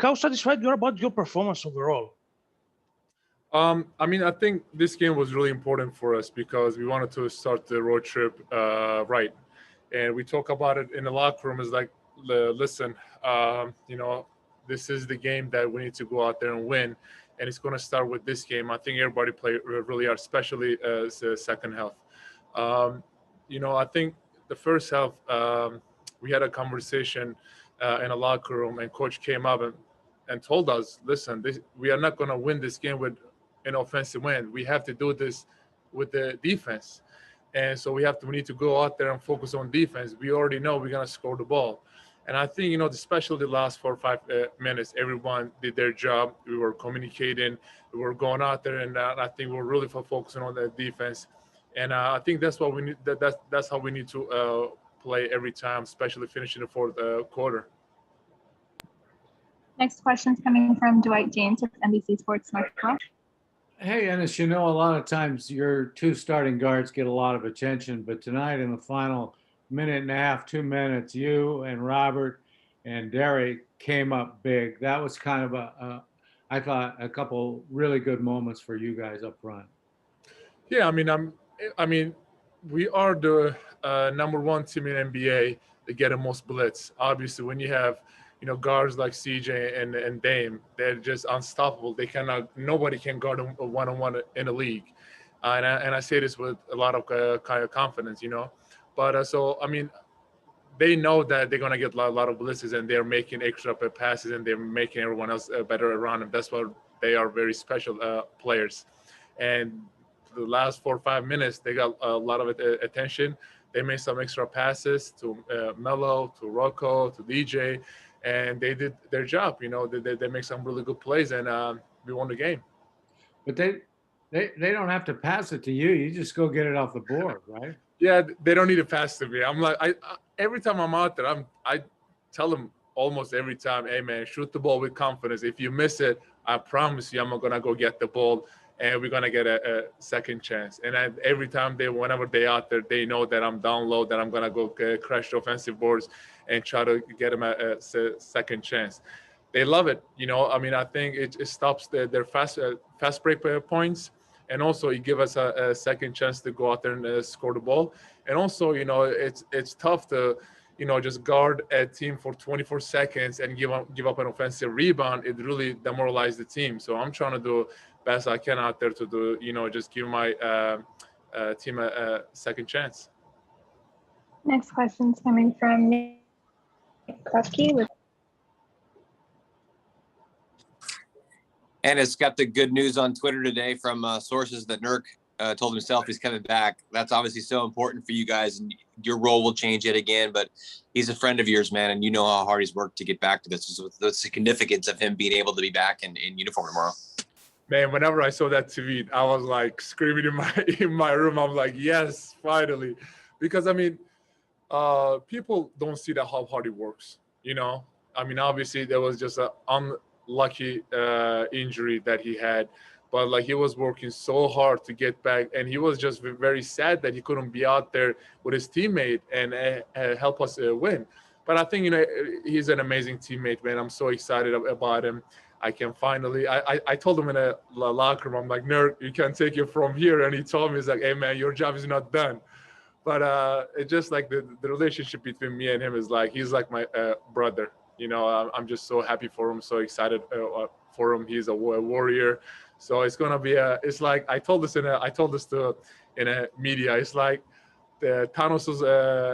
how satisfied you are about your performance overall? I think this game was really important for us because we wanted to start the road trip right, and we talk about it in the locker room. Is like, listen, this is the game that we need to go out there and win, and it's going to start with this game. I think everybody played really hard, especially the second half. Um, I think the first half we had a conversation in a locker room, and coach came up and told us, listen, we are not going to win this game with an offensive win. We have to do this with the defense. And so we need to go out there and focus on defense. We already know we're going to score the ball. And I think, especially the last 4 or 5 minutes, everyone did their job. We were communicating. We were going out there, and I think we're really focusing on the defense. And I think that's what we need. That's how we need to play every time, especially finishing the fourth quarter. Next question is coming from Dwight James with NBC Sports Northwest. Hey, Enes, a lot of times your two starting guards get a lot of attention, but tonight in the final minute and a half, 2 minutes, you and Robert and Derek came up big. That was kind of I thought, a couple really good moments for you guys up front. Yeah, we are the number one team in NBA that get the most blitz. Obviously, when you have guards like CJ and Dame, they're just unstoppable. Nobody can guard them one-on-one in the league. And I say this with a lot of kind of confidence, But they know that they're going to get a lot of blitzes, and they're making extra passes, and they're making everyone else better around them. That's why they are very special players. And the last 4 or 5 minutes, they got a lot of attention. They made some extra passes to Melo, to Rocco, to DJ, and they did their job. They make some really good plays, and we won the game. But they don't have to pass it to you. You just go get it off the board, right? Yeah, they don't need to pass to me. I'm like, every time I'm out there, I tell them almost every time, hey man, shoot the ball with confidence. If you miss it, I promise you, I'm gonna go get the ball, and we're gonna get a second chance. And every time whenever they out there, they know that I'm down low, that I'm gonna go crash the offensive boards and try to get them a second chance. They love it. I think it stops their fast break points. And also, it gives us a second chance to go out there and score the ball. And also, it's tough to, just guard a team for 24 seconds and give up an offensive rebound. It really demoralizes the team. So I'm trying to do best I can out there to do, just give my team a second chance. Next question is coming from Nick Krupke with. And it's got the good news on Twitter today from sources that Nurk told himself he's coming back. That's obviously so important for you guys, and your role will change yet again. But he's a friend of yours, man, and you know how hard he's worked to get back to this. So the significance of him being able to be back in uniform tomorrow. Man, whenever I saw that tweet, I was like screaming in my room. I was like, yes, finally. Because, people don't see that how hard he works, Obviously, there was just an unlucky injury that he had. But, he was working so hard to get back. And he was just very sad that he couldn't be out there with his teammate and help us win. But I think, he's an amazing teammate, man. I'm so excited about him. I can finally, I told him in a locker room, I'm like, Nerd, you can take it from here. And he told me, he's like, hey, man, your job is not done. But it's just like the relationship between me and him is like, he's like my brother. I'm just so happy for him, so excited for him. He's a warrior. So it's going to be it's like, I told this in a media, it's like the Thanos's,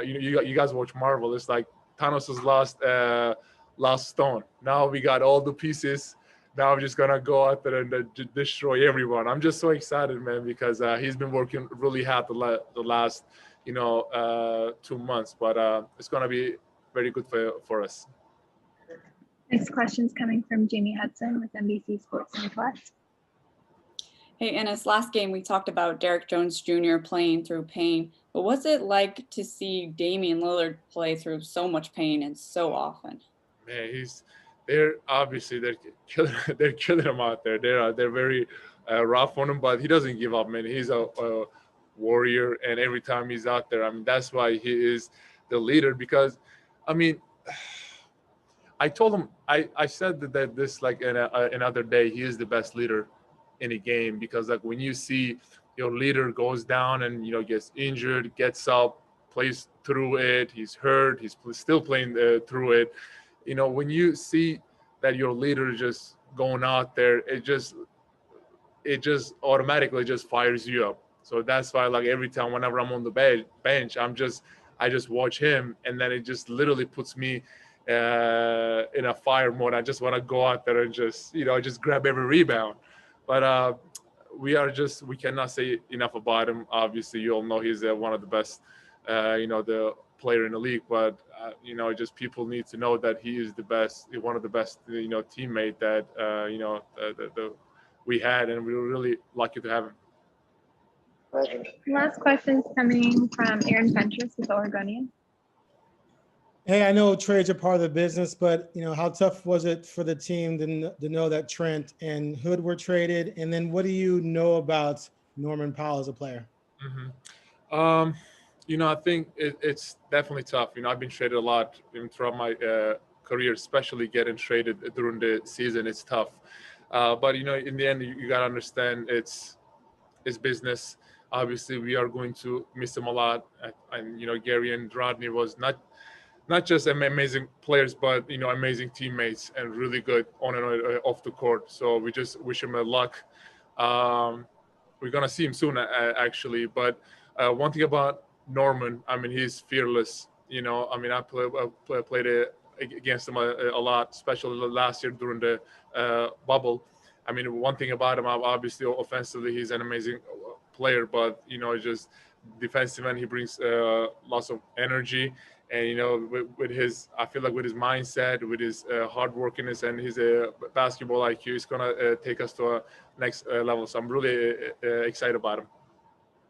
you guys watch Marvel. It's like Thanos's last stone. Now we got all the pieces. Now we're just gonna go out there and destroy everyone. I'm just so excited, man, because he's been working really hard the last 2 months. But it's gonna be very good for us. Next question is coming from Jamie Hudson with NBC Sports Northwest. Hey, Enes, last game we talked about Derek Jones Jr. playing through pain, but what's it like to see Damian Lillard play through so much pain and so often? Man, they're killing him out there. They're very rough on him, but he doesn't give up, man. He's a warrior, and every time he's out there, that's why he is the leader. Because, I told him, I said that this like another day, he is the best leader in a game, because like when you see your leader goes down and gets injured, gets up, plays through it, he's hurt, he's still playing through it. When you see that your leader just going out there, it just automatically just fires you up. So that's why like every time whenever I'm on the bench, I just watch him, and then it just literally puts me in a fire mode. I just want to go out there and just just grab every rebound. But we cannot say enough about him. Obviously, you all know he's one of the best, the player in the league. But just people need to know that he is the best, one of the best, teammate that we had, and we were really lucky to have him. Last question's coming from Aaron Fentress with Oregonian. Hey, I know trades are part of the business, but how tough was it for the team to know that Trent and Hood were traded? And then what do you know about Norman Powell as a player? I think it's definitely tough. I've been traded a lot throughout my career, especially getting traded during the season. It's tough. But in the end, you gotta understand it's business. Obviously, we are going to miss him a lot. And Gary and Rodney was not just amazing players, but amazing teammates and really good on and off the court. So we just wish him luck. We're gonna see him soon, actually. But one thing about Norman, he's fearless. I played against him a lot, especially last year during the bubble. One thing about him, obviously, offensively, he's an amazing player, but just defensive, he brings lots of energy. And with his, I feel like with his mindset, with his hardworkiness, and his basketball IQ, he's gonna take us to a next level. So I'm really excited about him.